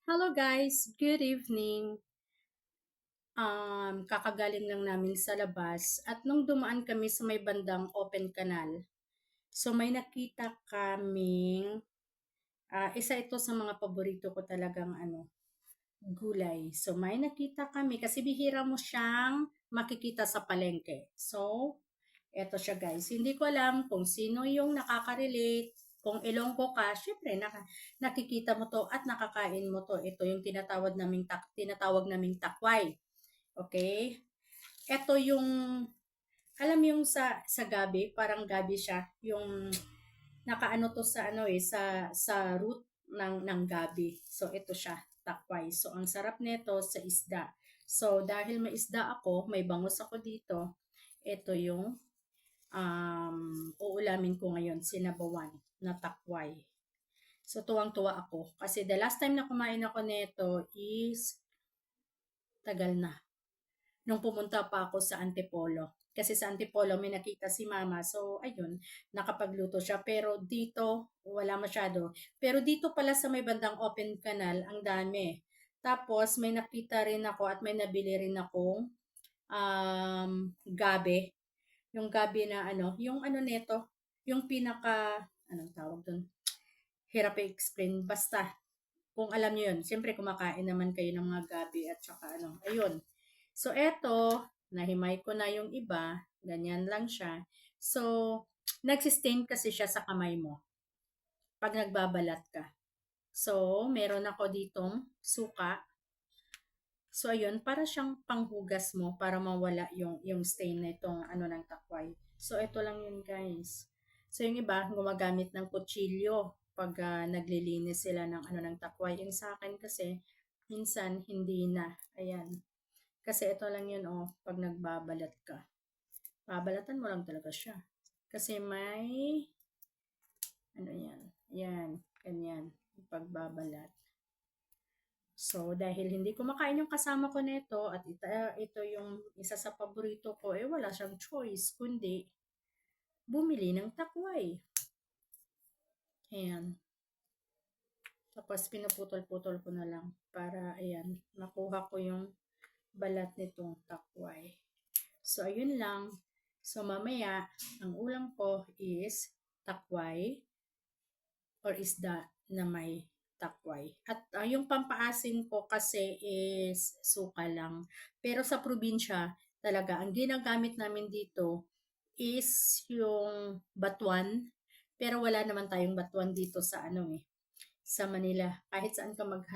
Hello guys, good evening. Kakagaling lang namin sa labas at nung dumaan kami sa may bandang open canal, so may nakita kaming, isa ito sa mga paborito ko talagang gulay. So may nakita kami kasi bihira mo siyang makikita sa palengke. So, eto siya guys. Hindi ko alam kung sino yung nakaka-relate. Kung Ilonggo ka, syempre nakikita mo to at nakakain mo to. Ito yung tinatawag naming takway. Okay? Ito yung alam yung sa gabi, parang gabi siya, yung nakaano to sa sa root ng gabi. So ito siya, takway. So ang sarap nito sa isda. So dahil may isda ako, may bangus ako dito, ito yung uulamin ko ngayon, sinabawan na takway. So tuwang-tuwa ako kasi the last time na kumain ako nito is tagal na. Nung pumunta pa ako sa Antipolo. Kasi sa Antipolo may nakita si mama. So, ayun, nakapagluto siya. Pero dito, wala masyado. Pero dito pala sa may bandang open canal, ang dami. Tapos, may nakita rin ako at may nabili rin akong gabi. Yung gabi na yung neto, yung pinaka, anong tawag dun? Hirap i-explain. Basta, kung alam niyo yun, siyempre kumakain naman kayo ng mga gabi at saka ayun. So, eto, nahimay ko na yung iba, ganyan lang siya. So, nagsistain kasi siya sa kamay mo pag nagbabalat ka. So, meron ako ditong suka. So, ayun, para siyang panghugas mo para mawala yung stain na itong ng takway. So, ito lang yun guys. So, yung iba, gumagamit ng kutsilyo pag naglilinis sila ng takway. Yung sa akin kasi, minsan, hindi na. Ayan. Kasi ito lang yun, pag nagbabalat ka. Babalatan mo lang talaga siya. Kasi may, yan, yan, ganyan, pagbabalat. So, dahil hindi ko makain yung kasama ko nito at ito yung isa sa paborito ko, wala siyang choice, kundi bumili ng takway. Ayan. Tapos, pinuputol-putol ko na lang para, ayan, makuha ko yung balat nitong takway. So, ayun lang. So, mamaya, ang ulam ko is takway or isda na may takway. At yung pampaasim ko kasi is suka lang. Pero sa probinsya, talaga, ang ginagamit namin dito is yung batuan. Pero wala naman tayong batuan dito sa sa Manila. Kahit saan ka maghanap